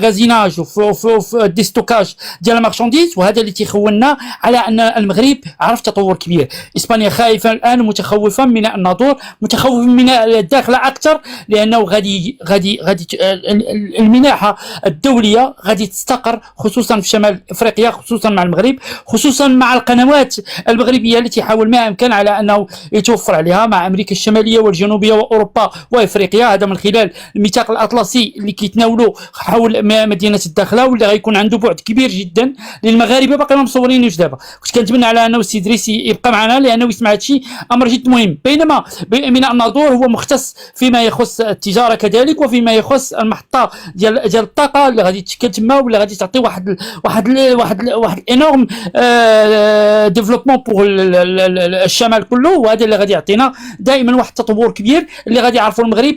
مغازيناج وفي ديستوكاج ديال المارشانديز، وهذا اللي تيخولنا على ان المغرب عرف تطور كبير. اسبانيا خايفه الان، متخوفه من الناظور، متخوف من الداخله اكثر، لانه غادي المناحه الدوليه غادي تستقر، خصوصا في شمال افريقيا، خصوصا مع المغرب، خصوصا مع القنوات المغربيه التي يحاول ما امكن على انه يتوفر عليها مع امريكا الشماليه والجنوبيه واوروبا وافريقيا. هذا من خلال الميثاق الاطلسي اللي كيتناولوا حول مدينه الداخله، واللي غيكون عنده بعد كبير جدا للمغاربه باقي ما مصورينوش دابا. كنت كنتمنى على انه السي ادريس يبقى معنا لانه يسمع هادشي، امر جد مهم. بينما ميناء الناظور هو مختص فيما يخص التجاره كذلك، وفيما يخص المحطه ديال الطاقه اللي غادي تشكل تما، واللي غادي تعطي واحد انورم ديفلوبمون بور الشمال كله، وهذا اللي غادي يعطينا دائما واحد التطور كبير اللي غادي يعرفوا المغرب.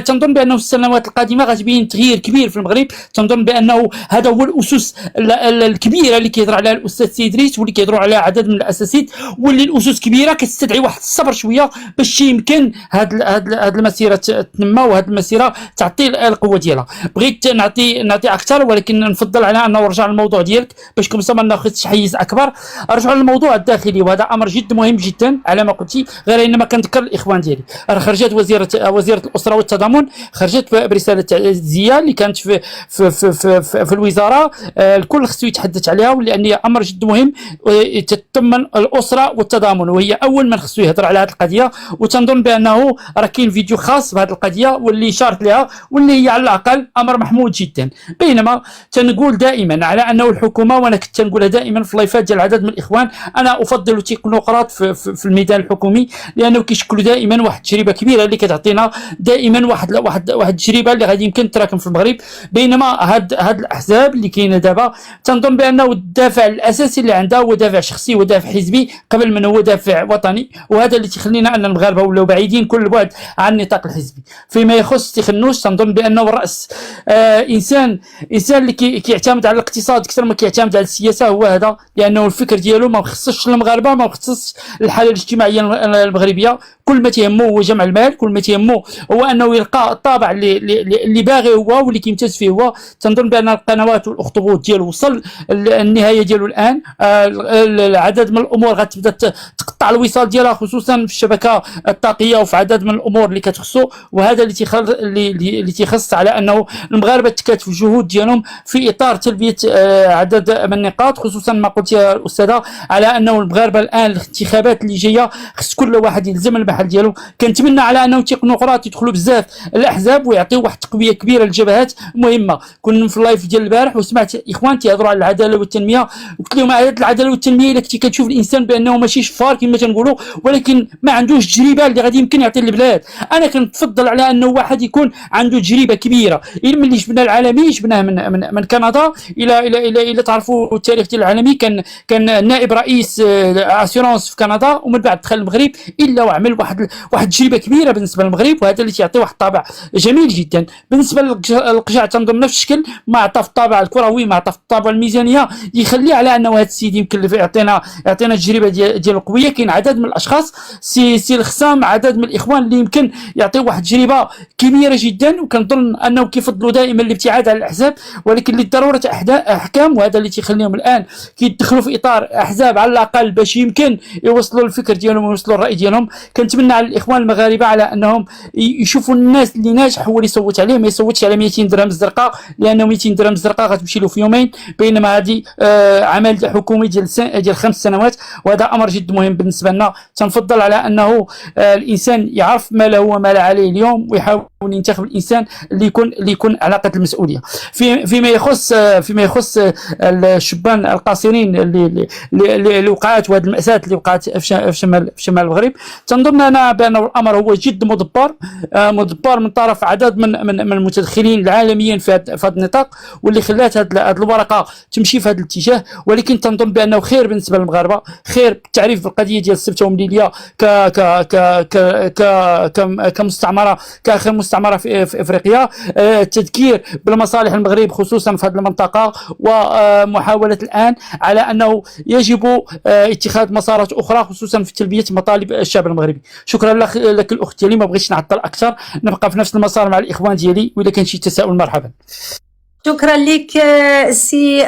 تنظن بانه في السنوات القادمه غتبين تغيير كبير في المغرب. تنظن بانه هذا هو الاسس الكبيره اللي كيهضر عليها الاستاذ سي ادريس، واللي كيهضروا عليها عدد من الاساتذه، واللي الاسس كبيره كتستدعي واحد الصبر شويه باش يمكن هاد المسيره تنمى، وهاد المسيره تعطي القوه ديالها. بغيت نعطي اكثر، ولكن نفضل على انه نرجع للموضوع ديالك باش كمسا ما ناخذش حيز اكبر. ارجعوا للموضوع الداخلي، وهذا امر جد مهم جدا على ما قلتي، غير انما كنذكر الاخوان ديالي. خرجت وزيره الاسره والتضامن، خرجت برساله تعزيه اللي كانت في الوزاره، الكل خصو يتحدث عليها، ولان هي امر جد مهم تتضمن الاسره والتضامن، وهي اول من خصو يهضر على هذه القضيه. وتنظن بانه راه كاين فيديو خاص بهذه القضيه واللي شارت لها، واللي هي على الاقل امر محمود جدا. بينما تنقول دائما على انه الحكومه، وانا كنت تنقولها دائما في اللايفات ديال عدد من الاخوان، انا افضل التكنوقراط في الميدان الحكومي، لانه كيشكلوا دائما واحد التجربه كبيره اللي كتعطينا دائما واحد التجربه اللي غادي يمكن تراكم في المغرب. بينما هاد الاحزاب اللي كاينه دابا، تنظن بانه الدافع الاساسي اللي عندها هو دافع شخصي ودافع حزبي قبل من هو دافع وطني، وهذا اللي تيخلينا ان المغاربه ولاو بعيدين كل البعد عن النطاق الحزبي. فيما يخص تخنوش، تنظن بانه الراس انسان اللي كيعتمد على الاقتصاد اكثر ما كيعتمد على السياسه، هو هذا، لانه الفكر ديالو ما مخصصش المغاربه، ما مخصصش الحاله الاجتماعيه المغربيه. كل ما تيهمه هو جمع المال، كل ما تيهمه هو انه يلقى الطابع اللي باغي هو واللي كيمتاز فيه هو. تنظن بان القنوات والاخطبوط ديالو وصل النهايه ديالو الان. العدد من الامور غتبدا تقطع الوصال ديالها، خصوصا في الشبكه الطاقيه وفي عدد من الامور اللي كتخصو، وهذا اللي تيخص على انه المغاربه تكاتفوا الجهود ديالهم في اطار تلبيه عدد من النقاط، خصوصا ما قلت يا الاستاذه على انه المغاربه الان الانتخابات اللي جايه خص كل واحد يلزم المحل ديالو. كنتمنى على انه التكنوقراط يدخلوا بزاف الاحزاب ويعطيو واحد التقويه كبيره للجبهات مهمه. كنا في اللايف ديال البارح وسمعت اخوان تيهضروا على العداله والتنميه، وقلت لهم هذه العداله والتنميه الا كنتي كتشوف الانسان بانه ماشي شفار كما تنقولوا، ولكن ما عندوش تجربه اللي غادي يمكن يعطي البلاد. انا كنتفضل على انه واحد يكون عنده تجربه كبيره. ملي جبنا العالمي جبناه من كندا الى تعرفوا التاريخ ديال العالمي، كان نائب رئيس اسيورونس في كندا، ومن بعد دخل المغرب الا وعمل واحد تجربه كبيره بالنسبه للمغرب، وهذا اللي تيعطي واحد الطابع جميل جدا. بالنسبه للقجع تنظن نفس الشكل، ما عطى في الطابع الكروي، ما عطى في الطابع الميزانيه، يخلي على انه هذا السيد يمكن يعطينا تجربه ديال قويه. كاين عدد من الاشخاص سي الخصام، عدد من الاخوان اللي يمكن يعطيو واحد تجربه كبيره جدا، وكنظن انه كيفضلوا دائما الابتعاد عن الاحزاب، ولكن للضروره احكام، وهذا اللي تيخليهم الان كيدخلوا في اطار احزاب على الاقل باش يمكن يوصلوا الفكر ديالهم ويوصلوا الراي ديالهم. كنتمنى على الاخوان المغاربه على انهم يشوفوا الناس اللي ناجح هو اللي يصوت عليه، ما يصوتش على 200 درهم زرقاء، لانه 200 درهم زرقاء غتمشي له في يومين، بينما هذه عمل حكومي ديال 5 سنوات، وهذا امر جد مهم بالنسبه لنا. تنفضل على انه الانسان يعرف ما له وما لا عليه اليوم، ويحاول ينتخب الانسان اللي يكون على قد المسؤوليه. فيما يخص الشبان القاصرين اللي وقعت، وهذه المأساة اللي وقعت في شمال المغرب، تنظن انا بان الامر هو جد مدبر من طرف عدد من المتدخلين العالميين في هذا النطاق، واللي خلات هذه الورقه تمشي في هذا الاتجاه. ولكن تنظن بانه خير بالنسبه للمغاربه، خير بالتعريف بالقضيه ديال السبته ومليليه كمستعمره، كاخر مستعمره في افريقيا، التذكير بالمصالح المغرب خصوصا في هذه المنطقه، ومحاوله الان على انه يجب اتخاذ مسارات اخرى خصوصا في تلبيه مطالب الشعب المغربي. شكرا لك الاخت ديالي، ما بغيتش نعطل اكثر، نبقى في نفس المسار مع الاخوان ديالي، واذا كان شي تساؤل مرحبا. شكرا لك سي